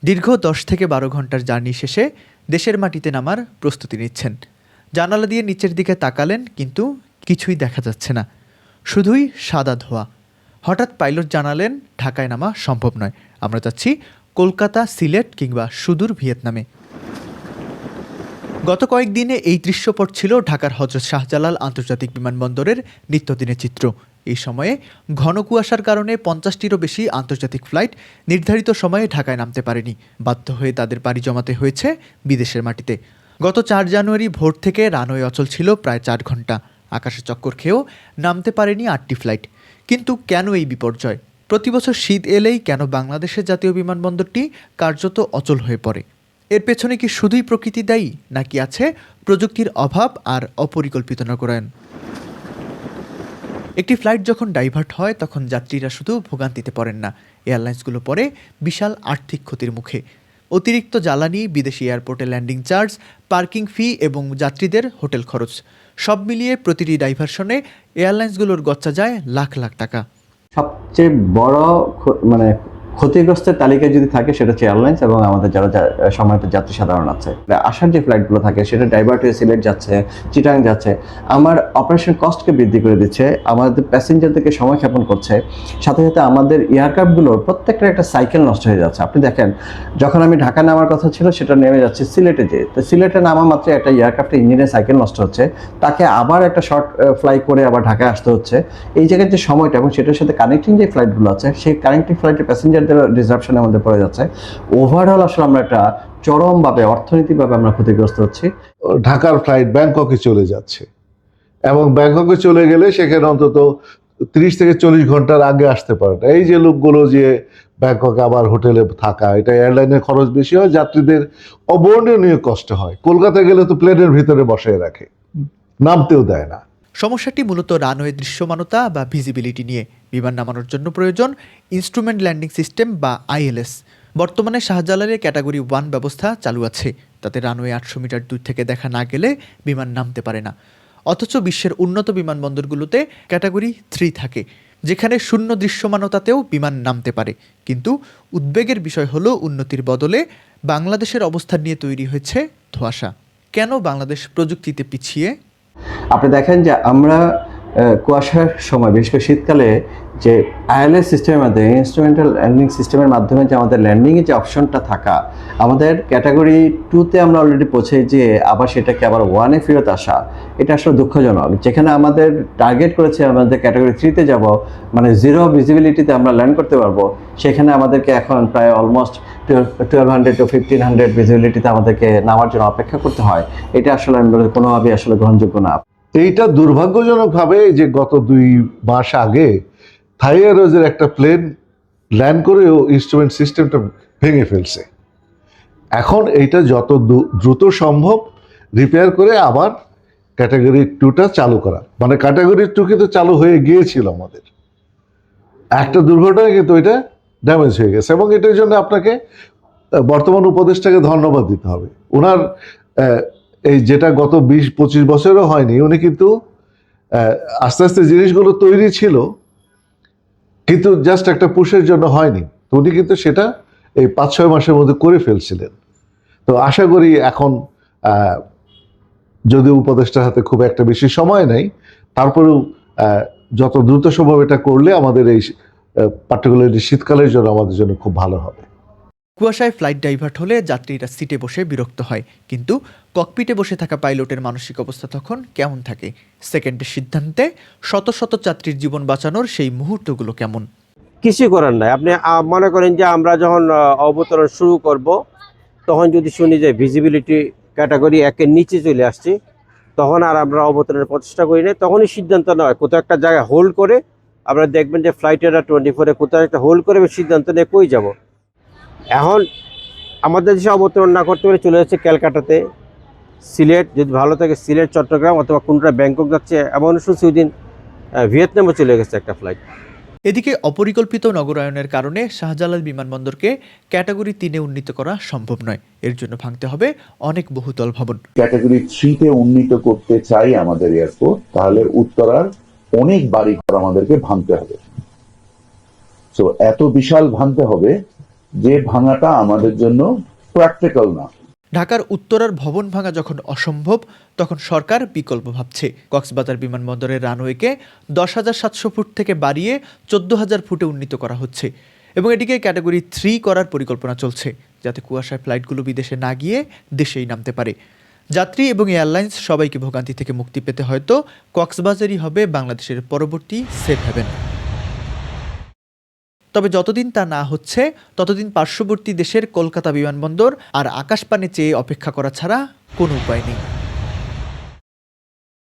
দীর্ঘ 10 থেকে 12 ঘন্টার জার্নি শেষে দেশের মাটিতে নামার প্রস্তুতি নিচ্ছেন। জানালা দিয়ে নিচের দিকে তাকালেন, কিন্তু কিছুই দেখা যাচ্ছে না, শুধুই সাদা ধোঁয়া। হঠাৎ পাইলট জানালেন ঢাকায় নামা সম্ভব নয়, আমরা যাচ্ছি কলকাতা, সিলেট কিংবা সুদূর ভিয়েতনামে। গত কয়েকদিনে এই দৃশ্যপট ছিল ঢাকার হযরত শাহজালাল আন্তর্জাতিক বিমানবন্দরের নিত্যদিনের চিত্র। এই সময়ে ঘন কুয়াশার কারণে 50টিরও বেশি আন্তর্জাতিক ফ্লাইট নির্ধারিত সময়ে ঢাকায় নামতে পারেনি। বাধ্য হয়ে তাদের পাড়ি জমাতে হয়েছে বিদেশের মাটিতে। গত 4 জানুয়ারি ভোর থেকে রানওয়ে অচল ছিল প্রায় 4 ঘন্টা। আকাশে চক্কর খেয়েও নামতে পারেনি 8টি ফ্লাইট। কিন্তু কেন এই বিপর্যয়? প্রতিবছর শীত এলেই কেন বাংলাদেশের জাতীয় বিমানবন্দরটি কার্যত অচল হয়ে পড়ে? এর পেছনে কি শুধুই প্রকৃতি দায়ী, নাকি আছে প্রযুক্তির অভাব আর অপরিকল্পিত নগরায়ন? একটি ফ্লাইট যখন ডাইভার্ট হয় তখন যাত্রীরা শুধু ভোগান্তিতে পড়েন না, এয়ারলাইন্সগুলো পড়ে বিশাল আর্থিক ক্ষতির মুখে। অতিরিক্ত জ্বালানি, বিদেশি এয়ারপোর্টে ল্যান্ডিং চার্জ, পার্কিং ফি এবং যাত্রীদের হোটেল খরচ, সব মিলিয়ে প্রতিটি ডাইভারশনে এয়ারলাইন্সগুলোর গচ্চা যায় লাখ লাখ টাকা। সবচেয়ে বড় ক্ষতিগ্রস্তের তালিকায় যদি থাকে সেটা হচ্ছে এয়ারলাইন্স এবং আমাদের যারা সম্মানিত যাত্রী সাধারণ আছে। আসার যে ফ্লাইটগুলো থাকে সেটা ডাইভার্ট হয়ে সিলেট যাচ্ছে, চিটাং যাচ্ছে, আমার অপারেশন কস্টকে বৃদ্ধি করে দিচ্ছে, আমাদের প্যাসেঞ্জারদেরকে সময় ক্ষেপণ করছে, সাথে সাথে আমাদের এয়ারক্রাফটগুলোর প্রত্যেকটা একটা সাইকেল নষ্ট হয়ে যাচ্ছে। আপনি দেখেন, যখন আমি ঢাকা নামার কথা ছিল সেটা নেমে যাচ্ছে সিলেটে যেয়ে, তো সিলেটে নামা মাত্র একটা এয়ারক্রাফটের ইঞ্জিনের সাইকেল নষ্ট হচ্ছে, তাকে আবার একটা শর্ট ফ্লাই করে আবার ঢাকায় আসতে হচ্ছে। এই জায়গায় যে সময়টা এবং সেটার সাথে কানেক্টিং যে ফ্লাইটগুলো আছে সেই কানেক্টিং ফ্লাইটের প্যাসেঞ্জার ডিসরাপশনের মধ্যে পড়ে যাচ্ছে। ওভারঅল আসলে আমরা একটা চরমভাবে অর্থনৈতিকভাবে আমরা ক্ষতিগ্রস্ত হচ্ছি। ঢাকার ফ্লাইট ব্যাংককে চলে যাচ্ছে এবং ব্যাংককে চলে গেলে সেখানে অন্তত 30 থেকে 40 ঘন্টার আগে আসতে পারে না। এই যে লোকগুলো যে ব্যাংককে আবার হোটেলে থাকা, এটা এয়ারলাইনের খরচ বেশি হয়, যাত্রীদের অবর্ণনীয় কষ্ট হয়। কলকাতায় গেলে তো প্লেনের ভিতরে বসায় রাখে, নামতেও দেয় না। সমস্যাটি মূলত রানওয়ে দৃশ্যমানতা বা ভিজিবিলিটি নিয়ে। বিমান নামানোর জন্য প্রয়োজন ইনস্ট্রুমেন্ট ল্যান্ডিং সিস্টেম বা ILS। বর্তমানে শাহজালালের ক্যাটাগরি 1 ব্যবস্থা চালু আছে, তাতে রানওয়ে 800 মিটার দূর থেকে দেখা না গেলে বিমান নামতে পারে না। অথচ বিশ্বের উন্নত বিমানবন্দরগুলোতে ক্যাটাগরি 3 থাকে, যেখানে শূন্য দৃশ্যমানতাতেও বিমান নামতে পারে। কিন্তু উদ্বেগের বিষয় হলো উন্নতির বদলে বাংলাদেশের অবস্থান নিয়ে তৈরি হয়েছে ধোঁয়াশা। কেন বাংলাদেশ প্রযুক্তিতে পিছিয়ে? আপনি দেখেন যে আমরা কুয়াশার সময়, বিশেষ করে শীতকালে, যে ILS সিস্টেমের মাধ্যমে, ইনস্ট্রুমেন্টাল ল্যান্ডিং সিস্টেমের মাধ্যমে যে আমাদের ল্যান্ডিংয়ের যে অপশনটা থাকা, আমাদের ক্যাটাগরি 2-তে আমরা অলরেডি পৌঁছে যে আবার সেটাকে আবার 1-এ ফেরত আসা, এটা আসলে দুঃখজনক। যেখানে আমাদের টার্গেট করেছে আমাদের ক্যাটাগরি 3-তে যাব, মানে জিরো ভিজিবিলিটিতে আমরা ল্যান্ড করতে পারবো, সেখানে আমাদেরকে এখন প্রায় অলমোস্ট 1200 to 1500 ভিজিবিলিটিতে আমাদেরকে নামার জন্য অপেক্ষা করতে হয়। এটা আসলে কোনোভাবেই আসলে গ্রহণযোগ্য না। এইটা দুর্ভাগ্যজনকভাবে যে গত 2 মাস আগে থাই এয়ারওয়েজের একটা প্লেন ল্যান্ড করেও ইনস্ট্রুমেন্ট সিস্টেমটা ভেঙে ফেলছে। এখন এইটা যত দ্রুত সম্ভব রিপেয়ার করে আবার ক্যাটাগরি 2টা চালু করা, মানে ক্যাটাগরি 2 কিন্তু চালু হয়ে গিয়েছিল আমাদের, একটা দুর্ঘটনায় কিন্তু এটা ড্যামেজ হয়ে গেছে। এবং এটার জন্য আপনাকে বর্তমান উপদেষ্টাকে ধন্যবাদ দিতে হবে। ওনার এই যেটা গত 20-25 বছরও হয়নি, উনি কিন্তু আস্তে আস্তে জিনিসগুলো তৈরি ছিল, কিন্তু জাস্ট একটা পুশের জন্য হয়নি। তো উনি কিন্তু সেটা এই 5-6 মাসের মধ্যে করে ফেলছিলেন। তো আশা করি এখন যদি উপদেষ্টার হাতে খুব একটা বেশি সময় নেই, তারপরেও যত দ্রুত সম্ভব এটা করলে আমাদের এই পার্টিকুলারলি শীতকালের জন্য আমাদের জন্য খুব ভালো হবে। কুয়াশায় ফ্লাইট ডাইভার্ট হলে যাত্রীরা সিটে বসে বিরক্ত হয়, কিন্তু ককপিটে বসে থাকা পাইলটের মানসিক অবস্থা তখন কেমন থাকে? সেকেন্ডের সিদ্ধান্তে শত শত যাত্রীর জীবন বাঁচানোর সেই মুহূর্তগুলো কেমন? কিছু করার নাই। আপনি মনে করেন যে আমরা যখন অবতরণ শুরু করব, তখন যদি শুনি যে ভিজিবিলিটি ক্যাটাগরি 1-এর নিচে চলে আসছে, তখন আর আমরা অবতরণের প্রচেষ্টা করি না। তখনই সিদ্ধান্ত নেওয়া হয়, কোথাও একটা জায়গায় হোল্ড করে, আপনারা দেখবেন যে ফ্লাইটেরা 24-এ কোথাও একটা হোল্ড করে সিদ্ধান্ত নিয়ে কই যাব। এখন আমাদের দেশে অবতরণ না করতে পারে চলে যাচ্ছে ক্যালকাটাতে, সিলেট, যদি ভালো থাকে সিলেট, চট্টগ্রাম, অথবা কোনটা ব্যাংকক যাচ্ছে। এমন শুনছি ওই দিন ভিয়েতনামে চলে গেছে একটা ফ্লাইট। এদিকে অপরিকল্পিত নগরায়নের কারণে শাহজালাল বিমানবন্দরকে ক্যাটাগরি 3-এ উন্নীত করা সম্ভব নয়। এর জন্য ভাঙতে হবে অনেক বহুতল ভবন। ক্যাটাগরি 3-তে উন্নীত করতে চাই আমাদের এয়ারপোর্ট, তাহলে উত্তরার অনেক বাড়িঘর আমাদেরকে ভাঙতে হবে। তো এত বিশাল ভাঙতে হবে যে ভাঙাটা আমাদের জন্য প্র্যাকটিক্যাল না। ঢাকার উত্তরার ভবন ভাঙা যখন অসম্ভব, তখন সরকার বিকল্প ভাবছে। কক্সবাজার বিমানবন্দরের রানওয়েকে 10,700 ফুট থেকে বাড়িয়ে 14,000 ফুটে উন্নীত করা হচ্ছে এবং এটিকে ক্যাটাগরি 3 করার পরিকল্পনা চলছে, যাতে কুয়াশায় ফ্লাইটগুলো বিদেশে না গিয়ে দেশেই নামতে পারে। যাত্রী এবং এয়ারলাইন্স সবাইকে ভোগান্তি থেকে মুক্তি পেতে হয়তো কক্সবাজারই হবে বাংলাদেশের পরবর্তী সেফ হেভেন। তবে যতদিন তা না হচ্ছে, ততদিন পার্শ্ববর্তী দেশের কলকাতা বিমানবন্দর আর আকাশপানে চেয়ে অপেক্ষা করা ছাড়া কোনো উপায় নেই।